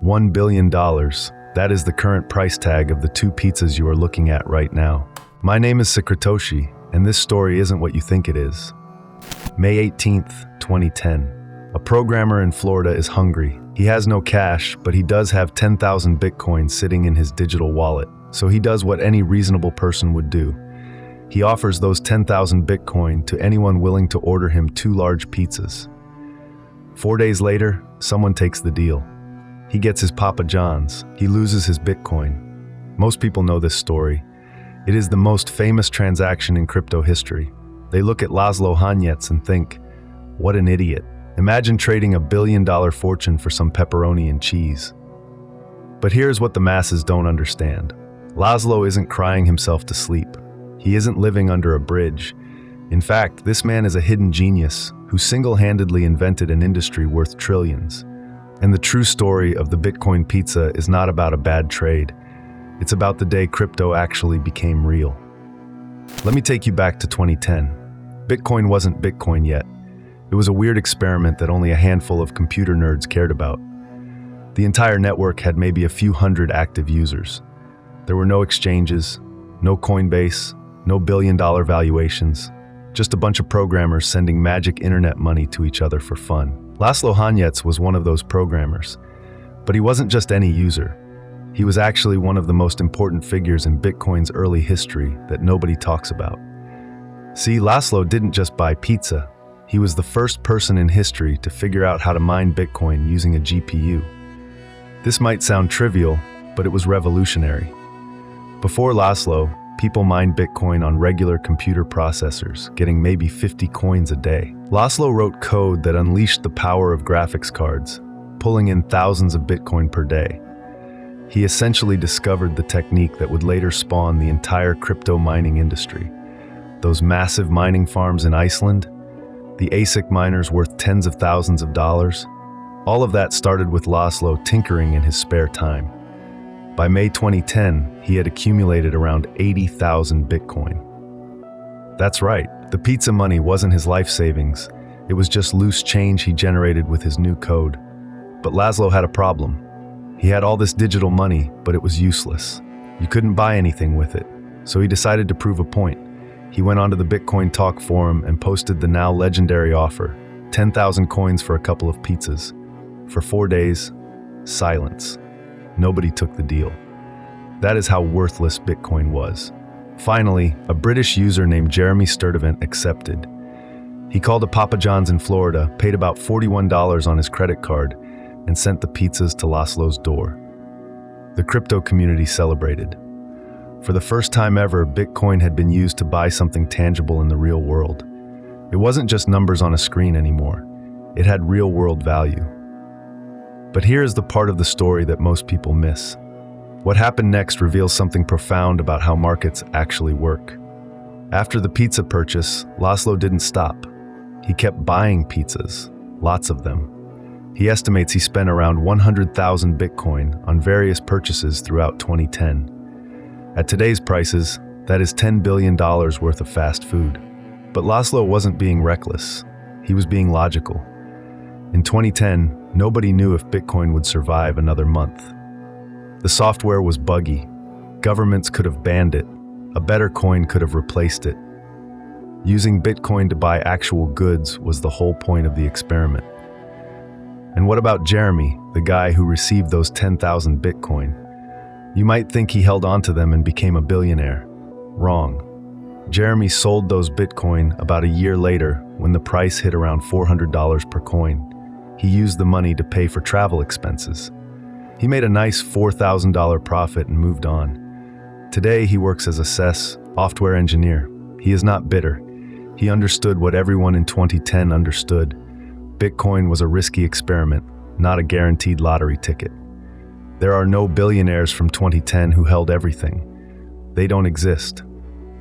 $1 billion. That is the current price tag of the two pizzas you are looking at right now. My name is Secretoshi, and this story isn't what you think it is. May 18th, 2010. A programmer in Florida is hungry. He has no cash, but he does have 10,000 Bitcoin sitting in his digital wallet. So he does what any reasonable person would do. He offers those 10,000 Bitcoin to anyone willing to order him 2 large pizzas. 4 days later, someone takes the deal. He gets his Papa John's. He loses his Bitcoin. Most people know this story. It is the most famous transaction in crypto history. They look at Laszlo Hanyecz and think, what an idiot. Imagine trading $1 billion fortune for some pepperoni and cheese. But here's what the masses don't understand. Laszlo isn't crying himself to sleep. He isn't living under a bridge. In fact, this man is a hidden genius who single-handedly invented an industry worth trillions. And the true story of the Bitcoin pizza is not about a bad trade. It's about the day crypto actually became real. Let me take you back to 2010. Bitcoin wasn't Bitcoin yet. It was a weird experiment that only a handful of computer nerds cared about. The entire network had maybe a few hundred active users. There were no exchanges, no Coinbase, no billion-dollar valuations, just a bunch of programmers sending magic internet money to each other for fun. Laszlo Hanyecz was one of those programmers, but he wasn't just any user. He was actually one of the most important figures in Bitcoin's early history that nobody talks about. See, Laszlo didn't just buy pizza. He was the first person in history to figure out how to mine Bitcoin using a GPU. This might sound trivial, but it was revolutionary. Before Laszlo, people mined Bitcoin on regular computer processors, getting maybe 50 coins a day. Laszlo wrote code that unleashed the power of graphics cards, pulling in thousands of Bitcoin per day. He essentially discovered the technique that would later spawn the entire crypto mining industry. Those massive mining farms in Iceland, the ASIC miners worth tens of thousands of dollars, all of that started with Laszlo tinkering in his spare time. By May 2010, he had accumulated around 80,000 Bitcoin. That's right, the pizza money wasn't his life savings. It was just loose change he generated with his new code. But Laszlo had a problem. He had all this digital money, but it was useless. You couldn't buy anything with it. So he decided to prove a point. He went onto the Bitcoin Talk forum and posted the now legendary offer, 10,000 coins for a couple of pizzas. For 4 days, silence. Nobody took the deal. That is how worthless Bitcoin was. Finally, a British user named Jeremy Sturdivant accepted. He called a Papa John's in Florida, paid about $41 on his credit card, and sent the pizzas to Laszlo's door. The crypto community celebrated. For the first time ever, Bitcoin had been used to buy something tangible in the real world. It wasn't just numbers on a screen anymore. It had real-world value. But here is the part of the story that most people miss. What happened next reveals something profound about how markets actually work. After the pizza purchase, Laszlo didn't stop. He kept buying pizzas, lots of them. He estimates he spent around 100,000 Bitcoin on various purchases throughout 2010. At today's prices, that is $10 billion worth of fast food. But Laszlo wasn't being reckless. He was being logical. In 2010, nobody knew if Bitcoin would survive another month. The software was buggy. Governments could have banned it. A better coin could have replaced it. Using Bitcoin to buy actual goods was the whole point of the experiment. And what about Jeremy, the guy who received those 10,000 Bitcoin? You might think he held onto them and became a billionaire. Wrong. Jeremy sold those Bitcoin about a year later when the price hit around $400 per coin. He used the money to pay for travel expenses. He made a nice $4,000 profit and moved on. Today, he works as a software engineer. He is not bitter. He understood what everyone in 2010 understood. Bitcoin was a risky experiment, not a guaranteed lottery ticket. There are no billionaires from 2010 who held everything. They don't exist.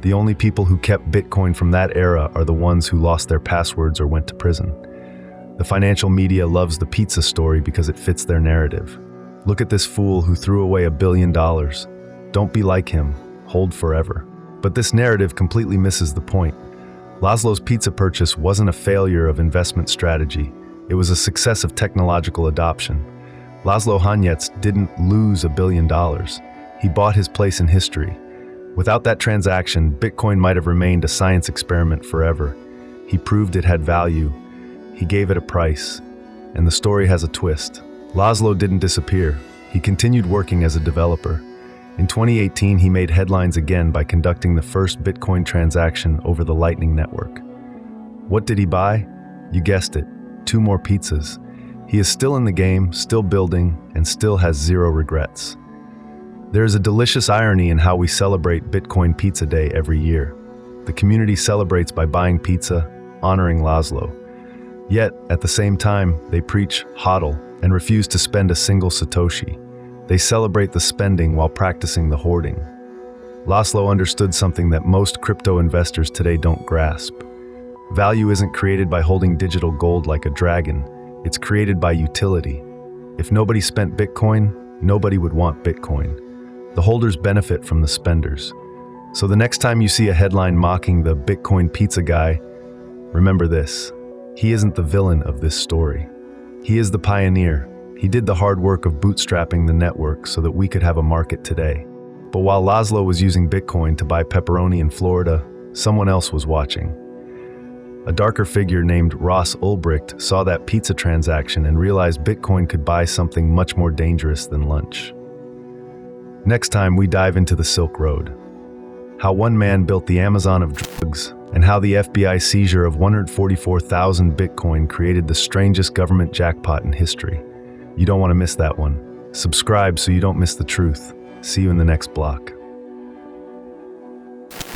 The only people who kept Bitcoin from that era are the ones who lost their passwords or went to prison. The financial media loves the pizza story because it fits their narrative. Look at this fool who threw away $1 billion. Don't be like him. Hold forever. But this narrative completely misses the point. Laszlo's pizza purchase wasn't a failure of investment strategy. It was a success of technological adoption. Laszlo Hanyecz didn't lose $1 billion. He bought his place in history. Without that transaction, Bitcoin might have remained a science experiment forever. He proved it had value. He gave it a price. And the story has a twist. Laszlo didn't disappear. He continued working as a developer. In 2018, he made headlines again by conducting the first Bitcoin transaction over the Lightning Network. What did he buy? You guessed it, 2 more pizzas. He is still in the game, still building, and still has 0 regrets. There is a delicious irony in how we celebrate Bitcoin Pizza Day every year. The community celebrates by buying pizza, honoring Laszlo. Yet, at the same time, they preach hodl and refuse to spend a single Satoshi. They celebrate the spending while practicing the hoarding. Laszlo understood something that most crypto investors today don't grasp. Value isn't created by holding digital gold like a dragon. It's created by utility. If nobody spent Bitcoin, nobody would want Bitcoin. The holders benefit from the spenders. So the next time you see a headline mocking the Bitcoin pizza guy, remember this: he isn't the villain of this story. He is the pioneer. He did the hard work of bootstrapping the network so that we could have a market today. But while Laszlo was using Bitcoin to buy pepperoni in Florida, someone else was watching. A darker figure named Ross Ulbricht saw that pizza transaction and realized Bitcoin could buy something much more dangerous than lunch. Next time, we dive into the Silk Road. How one man built the Amazon of drugs, and how the FBI seizure of 144,000 Bitcoin created the strangest government jackpot in history. You don't want to miss that one. Subscribe so you don't miss the truth. See you in the next block.